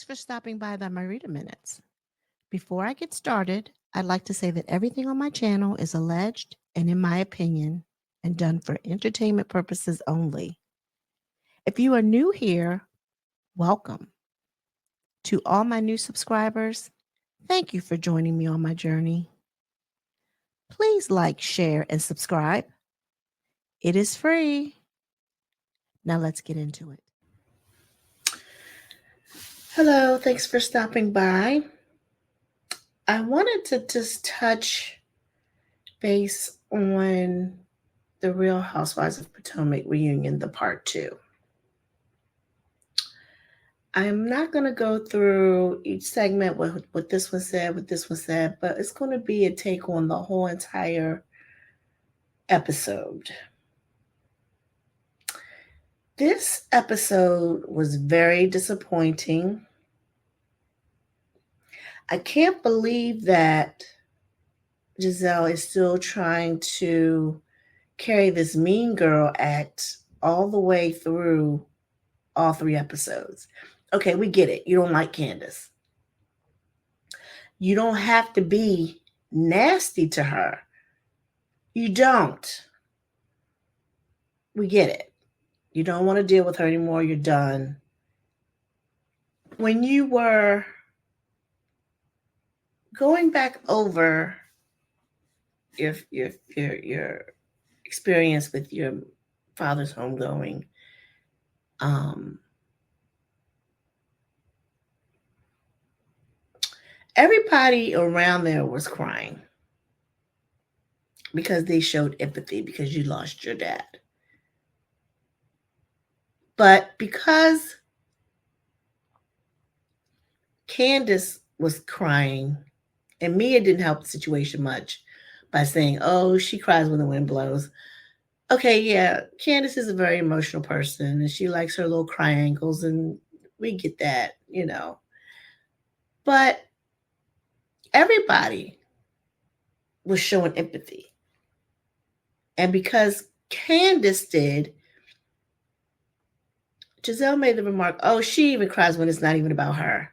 for stopping by the Marita Minutes. Before I get started, I'd like to say that everything on my channel is alleged and, in my opinion, and done for entertainment purposes only. If you are new here, welcome. To all my new subscribers, thank you for joining me on my journey. Please like, share, and subscribe. It is free. Now let's get into it. Hello, thanks for stopping by. I wanted to just touch base on the Real Housewives of Potomac reunion, the part 2. I'm not going to go through each segment, what this one said, but it's going to be a take on the whole entire episode. This episode was very disappointing. I can't believe that Gizelle is still trying to carry this mean girl act all the way through all 3 episodes. Okay, we get it. You don't like Candiace. You don't have to be nasty to her. You don't. We get it. You don't want to deal with her anymore. You're done. When you were going back over your experience with your father's homegoing, everybody around there was crying because they showed empathy because you lost your dad. But because Candiace was crying, and Mia didn't help the situation much by saying, oh, she cries when the wind blows. Okay, yeah, Candiace is a very emotional person, and she likes her little cry ankles, and we get that, you know. But everybody was showing empathy. And because Candiace did, Gizelle made the remark, oh, she even cries when it's not even about her.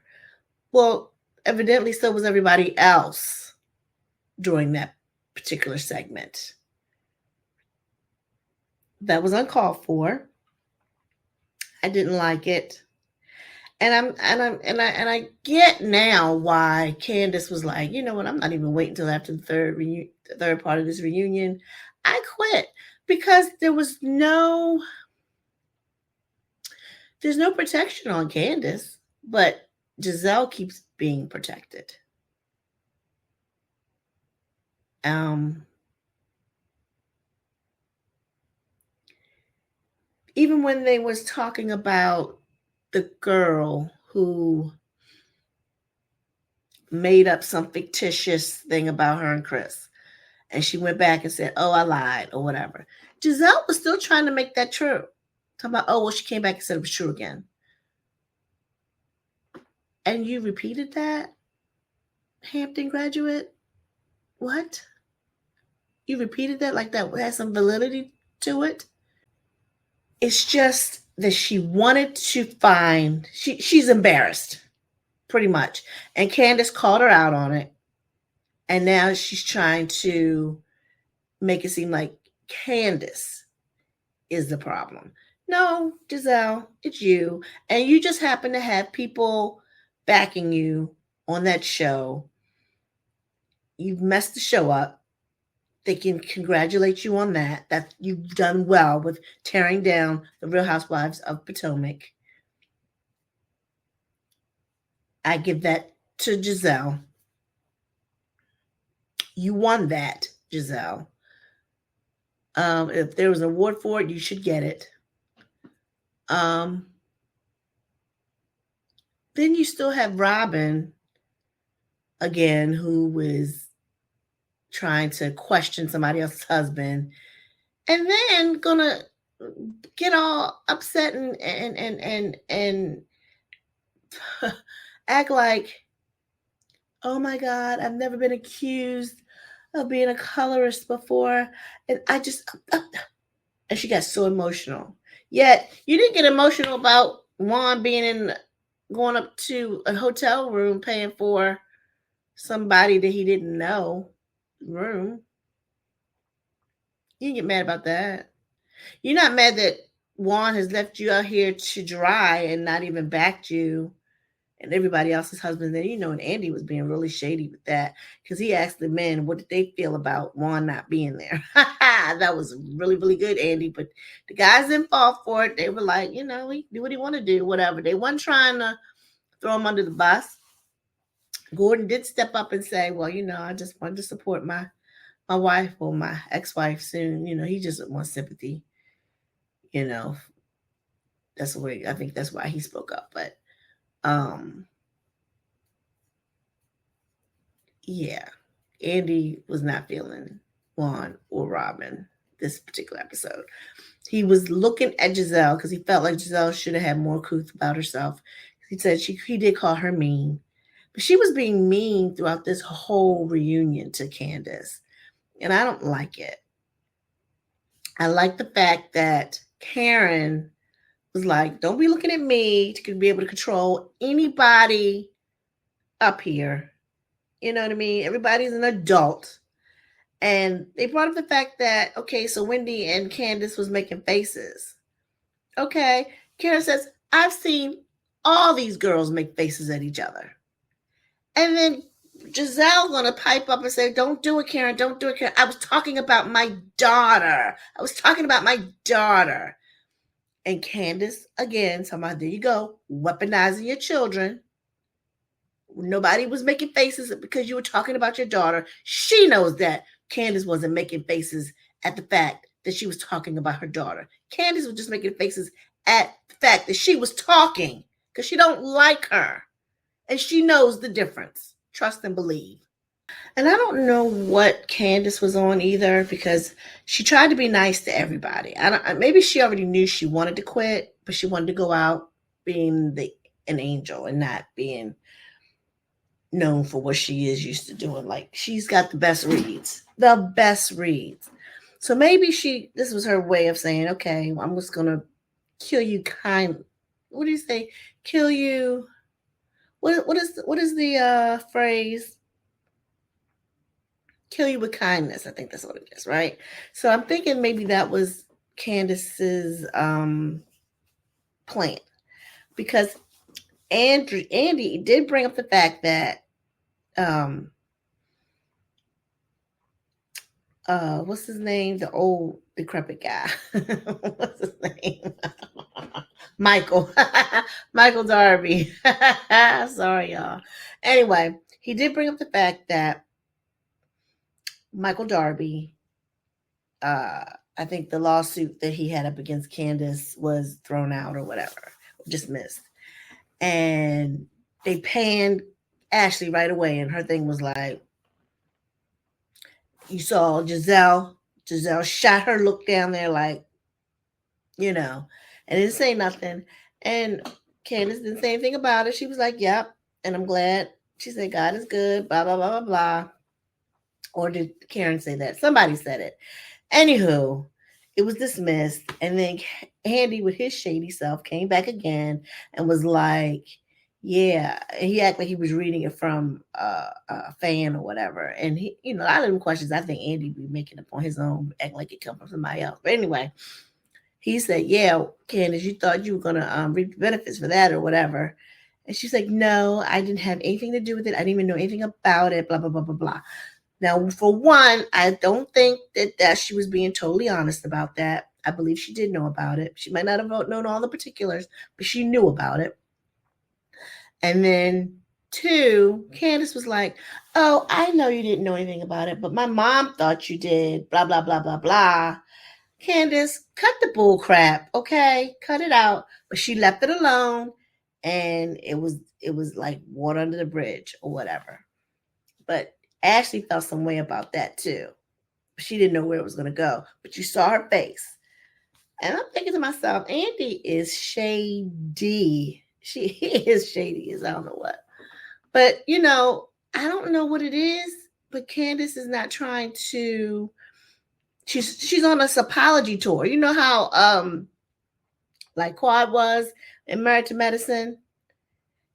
Well, evidently so was everybody else during that particular segment. That was uncalled for. I didn't like it. And I get now why Candiace was like, you know what, I'm not even waiting until after the third part of this reunion. I quit because there's no protection on Candiace, but Gizelle keeps being protected. Even when they was talking about the girl who made up some fictitious thing about her and Chris, and she went back and said, oh, I lied or whatever. Gizelle was still trying to make that true. Talking about, oh, well, she came back and said it was true again. And you repeated that? Hampton graduate? What? You repeated that like that has some validity to it? It's just that she wanted to find, she's embarrassed, pretty much. And Candiace called her out on it. And now she's trying to make it seem like Candiace is the problem. No, Gizelle, it's you. And you just happen to have people backing you on that show. You've messed the show up. They can congratulate you on that you've done well with tearing down the Real Housewives of Potomac. I give that to Gizelle. You won that, Gizelle. If there was an award for it, you should get it. Then you still have Robin, again, who was trying to question somebody else's husband, and then gonna get all upset and act like, oh my God, I've never been accused of being a colorist before, and and she got so emotional. Yet you didn't get emotional about Juan being in going up to a hotel room paying for somebody that he didn't know room. You get mad about that. You're not mad that Juan has left you out here to dry and not even backed you and everybody else's husband. Then and Andy was being really shady with that because he asked the men what did they feel about Juan not being there. That was really, really good, Andy. But the guys didn't fall for it. They were like, he do what he want to do, whatever. They weren't trying to throw him under the bus. Gordon did step up and say, well, I just wanted to support my wife or my ex-wife soon. He just wants sympathy. That's the way I think that's why he spoke up. But yeah, Andy was not feeling Juan or Robin this particular episode. He was looking at Gizelle because he felt like Gizelle should have had more couth about herself. He said he did call her mean, but she was being mean throughout this whole reunion to Candiace, and I don't like it. I like the fact that Karen was like, don't be looking at me to be able to control anybody up here. You know what I mean? Everybody's an adult. And they brought up the fact that, okay, so Wendy and Candiace was making faces. Okay. Karen says, I've seen all these girls make faces at each other. And then Gizelle gonna pipe up and say, don't do it, Karen. Don't do it, Karen. I was talking about my daughter. And Candiace, again, somehow, there you go, weaponizing your children. Nobody was making faces because you were talking about your daughter. She knows that Candiace wasn't making faces at the fact that she was talking about her daughter. Candiace was just making faces at the fact that she was talking because she don't like her. And she knows the difference. Trust and believe. And I don't know what Candiace was on either because she tried to be nice to everybody. Maybe she already knew she wanted to quit, but she wanted to go out being an angel and not being known for what she is used to doing. Like, she's got the best reads. So maybe this was her way of saying, okay, I'm just going to kill you what do you say? Kill you. What is the phrase? Kill you with kindness. I think that's what it is, right? So I'm thinking maybe that was Candiace's plan, because Andy did bring up the fact that what's his name? The old decrepit guy. What's his name? Michael. Michael Darby. Sorry, y'all. Anyway, he did bring up the fact that Michael Darby, I think the lawsuit that he had up against Candiace was thrown out or whatever, dismissed. And they panned Ashley right away, and her thing was like, you saw Gizelle shot her look down there like, and didn't say nothing. And Candiace didn't say anything about it. She was like, yep, and I'm glad. She said, God is good, blah, blah, blah, blah, blah. Or did Karen say that? Somebody said it. Anywho, it was dismissed. And then Andy, with his shady self, came back again and was like, yeah. And he acted like he was reading it from a fan or whatever. And he, a lot of them questions I think Andy be making up on his own, acting like it come from somebody else. But anyway, he said, yeah, Candiace, you thought you were going to reap the benefits for that or whatever. And she's like, no, I didn't have anything to do with it. I didn't even know anything about it, blah, blah, blah, blah, blah. Now, for one, I don't think that she was being totally honest about that. I believe she did know about it. She might not have known all the particulars, but she knew about it. And then two, Candiace was like, oh, I know you didn't know anything about it, but my mom thought you did, blah, blah, blah, blah, blah. Candiace, cut the bull crap, okay? Cut it out. But she left it alone, and it was like water under the bridge or whatever. But Ashley felt some way about that too. She didn't know where it was going to go, but you saw her face. And I'm thinking to myself, Andy is shady. She is shady as I don't know what. But, I don't know what it is, but Candiace is not trying to, she's on this apology tour. You know how, like Quad was in Married to Medicine?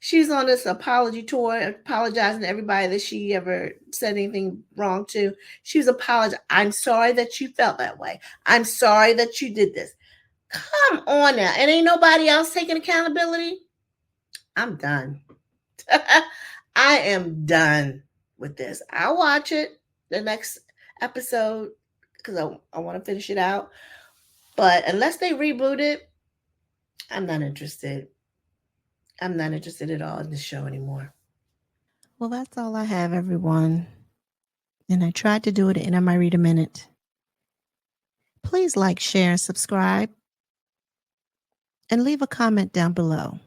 She's on this apology tour, apologizing to everybody that she ever said anything wrong to. She was apologizing. I'm sorry that you felt that way. I'm sorry that you did this. Come on now. And ain't nobody else taking accountability? I'm done. I am done with this. I'll watch it, the next episode, because I want to finish it out. But unless they reboot it, I'm not interested. I'm not interested at all in this show anymore. Well, that's all I have, everyone. And I tried to do it in my Read a Minute. Please like, share, and subscribe. And leave a comment down below.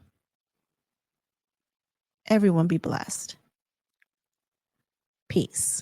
Everyone be blessed. Peace.